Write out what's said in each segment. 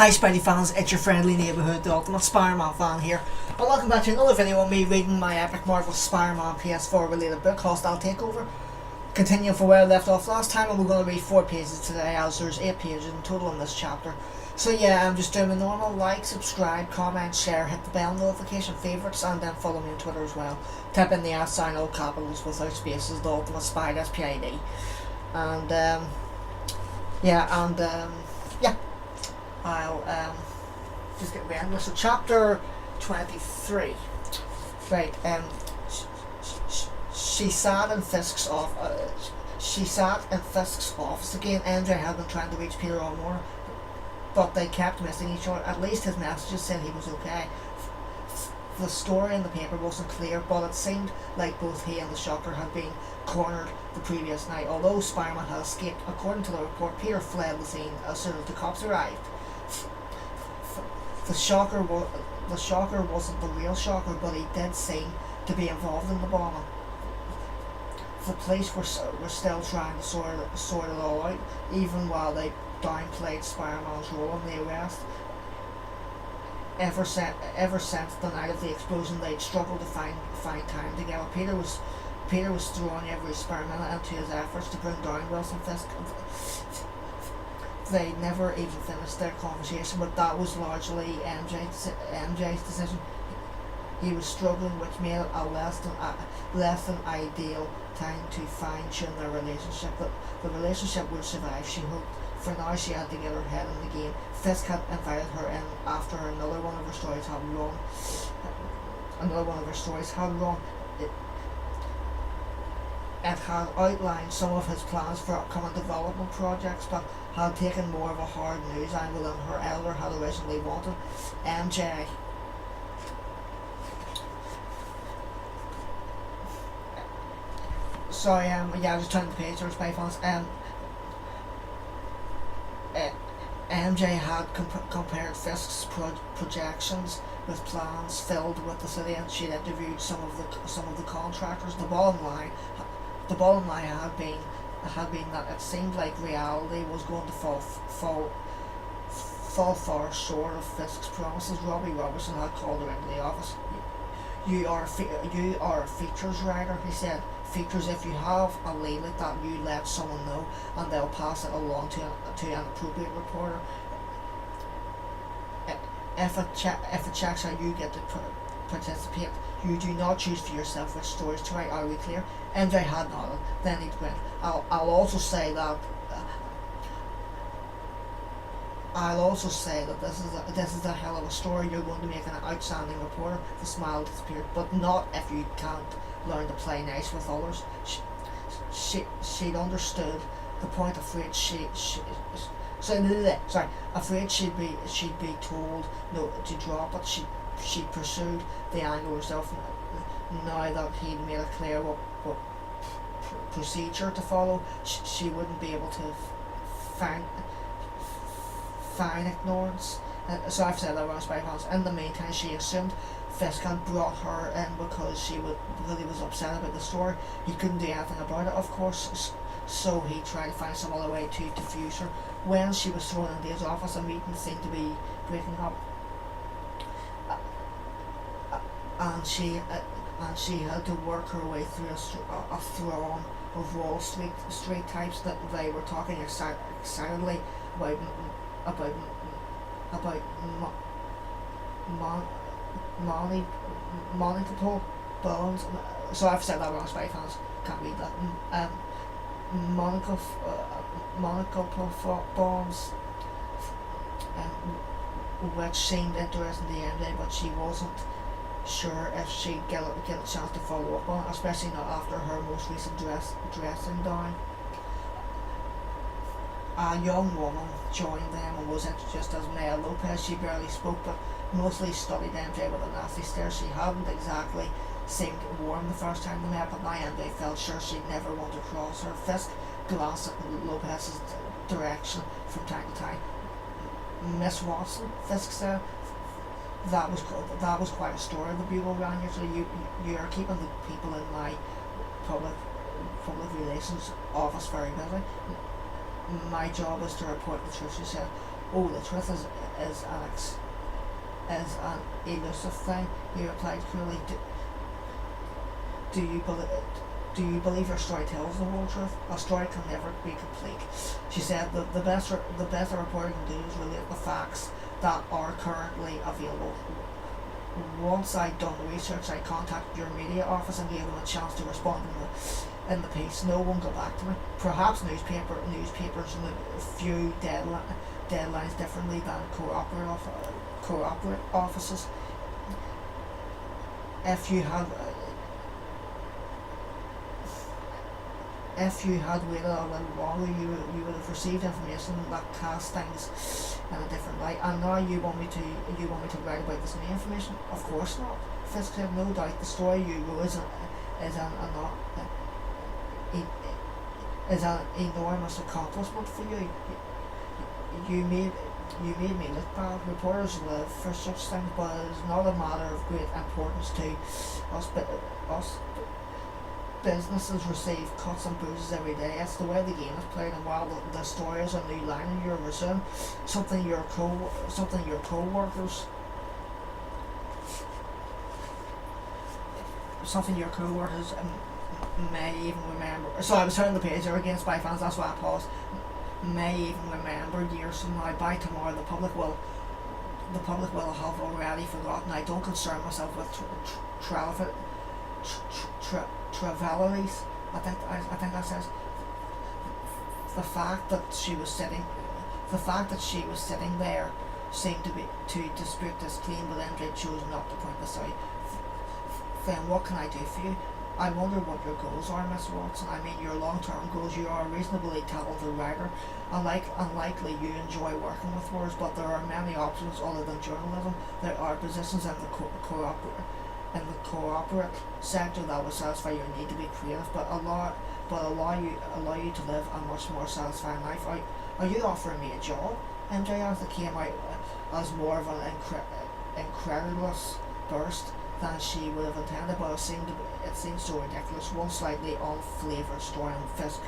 Hi Spidey fans, it's your friendly neighbourhood, the ultimate Spider-Man fan here, and welcome back to another video of me reading my epic Marvel Spider-Man PS4 related book, Hostile Takeover. Continuing from where I left off last time, and we're going to read 4 pages today, as there's 8 pages in total in this chapter. So yeah, I'm just doing the normal: like, subscribe, comment, share, hit the bell notification, favourites, and then follow me on Twitter as well. Type in the @ all capitals without spaces, the ultimate Spidey, S-P-I-D. And I'll just get random. So chapter 23. Right. She sat in Fisk's office again. MJ had been trying to reach Peter all morning, but they kept missing each other. At least his messages said he was okay. The story in the paper wasn't clear, but it seemed like both he and the Shocker had been cornered the previous night. Although Spider-Man had escaped, according to the report, Peter fled the scene as soon as the cops arrived. The Shocker wasn't the real Shocker, but he did seem to be involved in the bombing. The police were still trying to sort it all out, even while they downplayed Spider-Man's role in the arrest. Ever since the night of the explosion, they'd struggled to find time together. Peter was throwing every spare minute into his efforts to bring down Wilson Fisk. They never even finished their conversation, but that was largely MJ's decision. He was struggling, which made it a less than ideal time to fine-tune their relationship. But the relationship would survive, she hoped. For now, she had to get her head in the game. Fisk had invited her in after another one of her stories had run. It had outlined some of his plans for upcoming development projects, but had taken more of a hard news angle than her elder had originally wanted. MJ. Sorry, yeah, I was just turning the page, there was Spy fans. MJ had compared Fisk's projections with plans filled with the city, and she'd interviewed some of the contractors. The bottom line had been that it seemed like reality was going to fall far short of Fisk's promises. Robbie Robertson had called her into the office. You are a features writer, he said. Features, if you have a lead like that, you let someone know and they'll pass it along to an appropriate reporter. If it checks out, you get to participate. You do not choose for yourself which stories to write. Are we clear? MJ had nodded. Then he'd went. I'll also say that this is a hell of a story. You're going to make an outstanding reporter. The smile disappeared, but not if you can't learn to play nice with others. She'd understood the point. Afraid she'd be told no to drop it. She pursued the angle herself. Now that he'd made it clear what procedure to follow, she wouldn't be able to fine ignorance. So I've said that wrong, Spy fans. In the meantime, she assumed Fisk had brought her in because he was upset about the story. He couldn't do anything about it, of course, so he tried to find some other way to defuse her. When she was thrown into his office, a meeting seemed to be breaking up, and she had to work her way through a throng of Wall Street types that they were talking excitedly about monoclopal bones. So I've said that wrong, Spy fans. Can't read that. Monoclopal bones, which seemed interesting to MJ, but she wasn't sure if she'd get a chance to follow up on it, especially not after her most recent dressing down. A young woman joined them and was introduced as Maya Lopez. She barely spoke, but mostly studied MJ with a nasty stare. She hadn't exactly seemed warm the first time they met, but now MJ felt sure she'd never want to cross her. Fisk glanced at Lopez's direction from time to time. Miss Watson, Fisk said. That was quite a story. The bugle ran. Usually you are keeping the people in my public relations office very busy. My job is to report the truth, she said. "Oh, the truth is is an elusive thing," he replied coolly. Do you believe? Do you believe your story tells the whole truth? A story can never be complete. She said that the best a reporter can do is relate the facts that are currently available. Once I'd done research, I contacted your media office and gave them a chance to respond in the piece. No one got back to me. Perhaps newspapers view deadlines differently than corporate offices. If you had waited a little longer, you would have received information that cast things in a different light. And now you want me to write about this new information? Of course not. Fisk said, no doubt the story you wrote is an enormous accomplishment for you. You made me look bad. Reporters live for such things, but it is not a matter of great importance to us. Businesses receive cuts and bruises every day. It's the way the game is played, and while the story is a new line in your resume, something your co-workers may even remember. So I was turning the page there again, Spidey-Fans, that's why I paused. May even remember years from now. By tomorrow, the public will have already forgotten. I don't concern myself with trivialities. I think that says the fact that she was sitting there seemed to dispute this claim, but MJ chose not to point this out. Then what can I do for you? I wonder what your goals are, Miss Watson. I mean, your long-term goals. You are a reasonably talented writer. Unlikely you enjoy working with words, but there are many options other than journalism. There are positions in the corporate sector that will satisfy your need to be creative, but allow you to live a much more satisfying life. Are you offering me a job? MJ asked. It came out as more of an incredulous burst than she would have intended, but it seemed so ridiculous. One slightly unflavoured story, and Fisk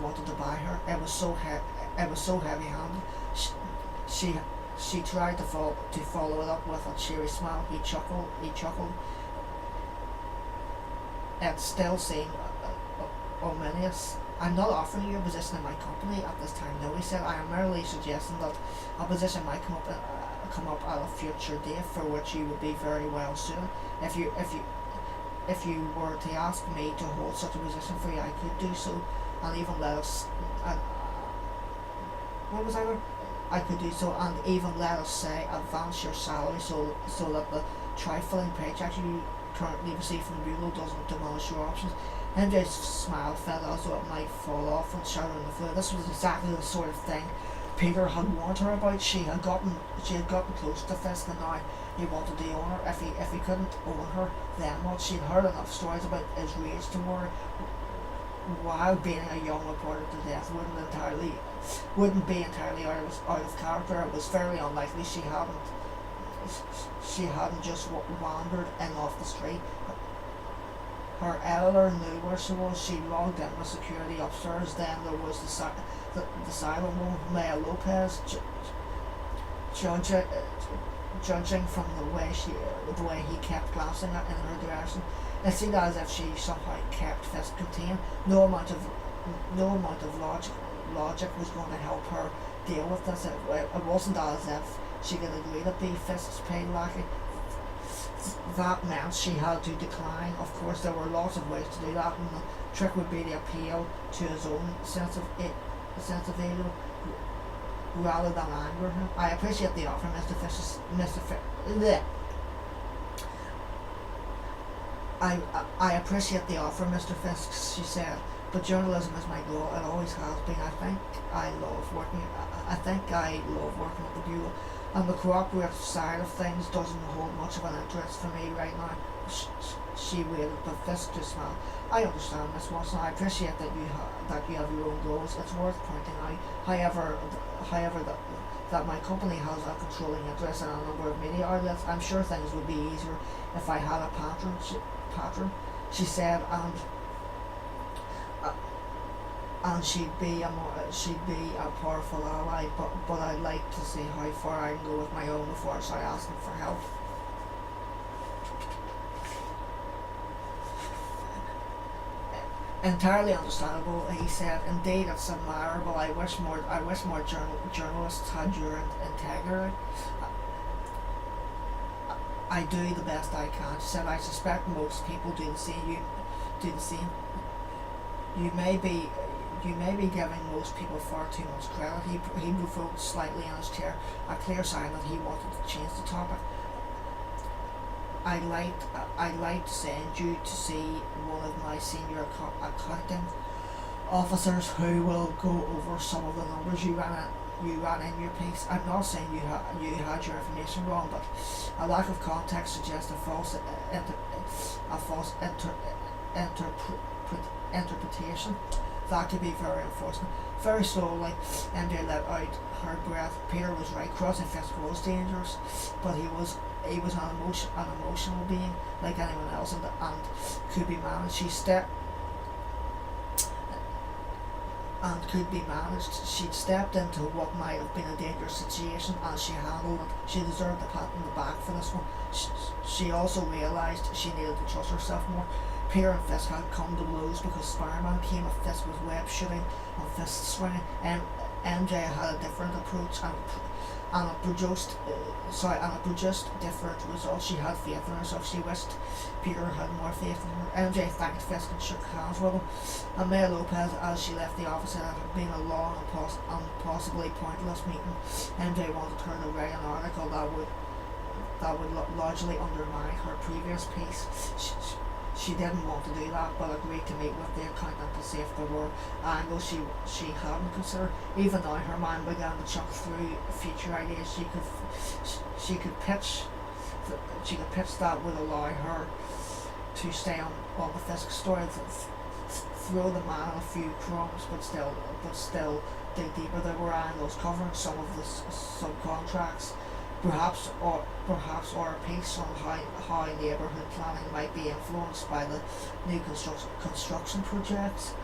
wanted to buy her. It was so heavy-handed. She tried to follow it up with a cheery smile. He chuckled. It still seemed ominous. I'm not offering you a position in my company at this time, no, he said. I am merely suggesting that a position might come up at a future date for which you would be very well suited. If you were to ask me to hold such a position for you, I could do so, and even let us. I could do so, and even let us say advance your salary so that the trifling paycheck you currently receive from the bureau doesn't diminish your options. MJ's smile felt as though it might fall off and shatter on the floor. This was exactly the sort of thing Peter had warned her about. She had gotten close to Fisk, and now he wanted to own her. If he couldn't own her, then what? She'd heard enough stories about his rage toward her. While being a young reporter to death wouldn't be entirely out of character. It was fairly unlikely she hadn't just wandered in off the street. Her editor knew where she was. She logged in with security upstairs. Then there was the silent one, Maya Lopez, judging from the way he kept glancing in her direction. It seemed as if she somehow kept Fisk contained. No amount of logic was going to help her deal with this. It wasn't as if she could agree to be Fisk's paid lackey. That meant she had to decline. Of course, there were lots of ways to do that, and the trick would be to appeal to his own sense of ego rather than anger him. I appreciate the offer, Mr. Fisk. I appreciate the offer, Mr. Fisk, she said, but journalism is my goal. It always has been. I think I love working at the Bureau, and the cooperative side of things doesn't hold much of an interest for me right now. She waited, but Fisk just smiled. I understand, Miss Watson. I appreciate that you have your own goals. It's worth pointing out, however, that my company has a controlling interest in a number of media outlets. I'm sure things would be easier if I had a patron, she said, and and she'd be a powerful ally. But I'd like to see how far I can go with my own before I start asking for help. Entirely understandable, he said. Indeed, it's admirable. I wish more journalists had your integrity. I do the best I can. She said, I suspect most people do the same. You do the same. You may be giving most people far too much credit. He moved slightly in his chair, a clear sign that he wanted to change the topic. I'd like to send you to see one of my senior accounting officers who will go over some of the numbers you ran in your piece. I'm not saying you had your information wrong, but a lack of context suggests a false interpretation. That could be very unfortunate. Very slowly, MJ let out her breath. Peter was right. Crossing fist was dangerous, but he was an emotional being like anyone else, and could be managed. Could be managed. She'd stepped into what might have been a dangerous situation, and she handled it. She deserved a pat on the back for this one. She also realised she needed to trust herself more. Peter and Fisk had come to blows because Spider-Man came with Fisk with web shooting and fist swinging, and MJ had a different approach, and it produced different results. She had faith in herself. She wished Peter had more faith in her. MJ thanked Fisk and shook hands with him. And Maya Lopez, as she left the office, said it had been a long and possibly pointless meeting. MJ wanted her to write an article that would largely undermine her previous piece. She didn't want to do that, but agreed to meet with the accountant to see if there were angles she hadn't considered. Even now, her mind began to chuck through future ideas. She could pitch that would allow her to stay on the Fisk story, throw the man a few crumbs, but still dig deeper. There were angles covering some of the subcontracts. Perhaps or a piece on how neighbourhood planning might be influenced by the new construction projects.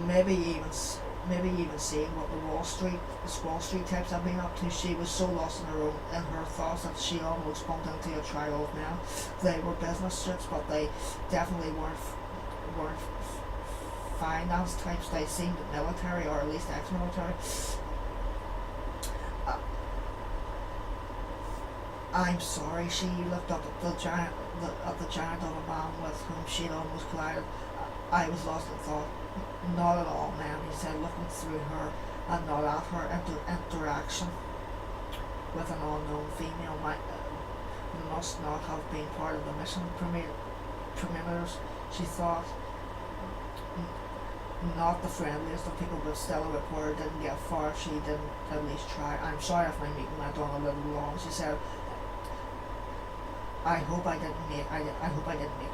Maybe even seeing what the Wall Street types have been up to. She was so lost in her thoughts that she almost bumped into a trio of men. They were business suits, but they definitely weren't finance types. They seemed military, or at least ex-military. I'm sorry. She looked up at the giant of a man with whom she'd almost collided. I was lost in thought. Not at all, ma'am, he said, looking through her and not at her. Interaction with an unknown female must not have been part of the mission perimeters, she thought. Not the friendliest of people, but still a reporter didn't get far if she didn't at least try. I'm sorry if my meeting went on a little long, she said. I hope I didn't make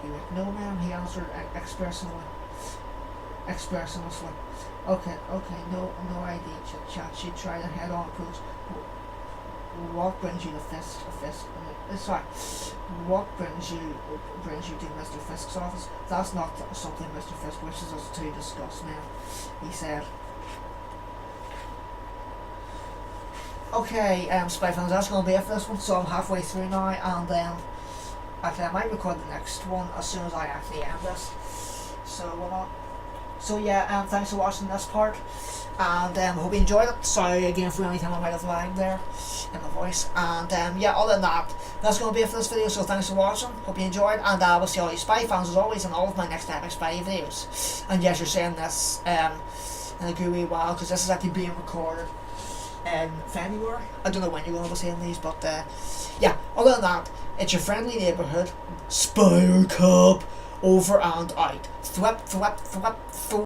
you wait. No, ma'am, he answered expressively. Okay, no idea, chit-chat. She tried a head-on approach. What brings you to Fisk? Sorry. What brings you to Mr. Fisk's office? That's not something Mr. Fisk wishes us to discuss, ma'am, he said. Okay, Spy fans, that's going to be it for this one. So I'm halfway through now, and actually I might record the next one as soon as I actually end this. So yeah, thanks for watching this part, and hope you enjoyed it. Sorry again for any time I might have lagged there in my voice, and yeah, other than that, that's going to be it for this video. So thanks for watching, hope you enjoyed, and I will see all you Spy fans as always in all of my next epic Spy videos. And yes, you're seeing this in a good wee while, because this is actually being recorded in February. I don't know when you're going to be seeing these, but yeah, other than that, it's your friendly neighbourhood Spider Cop over and out. Thwip, thwip, thwip, thwip.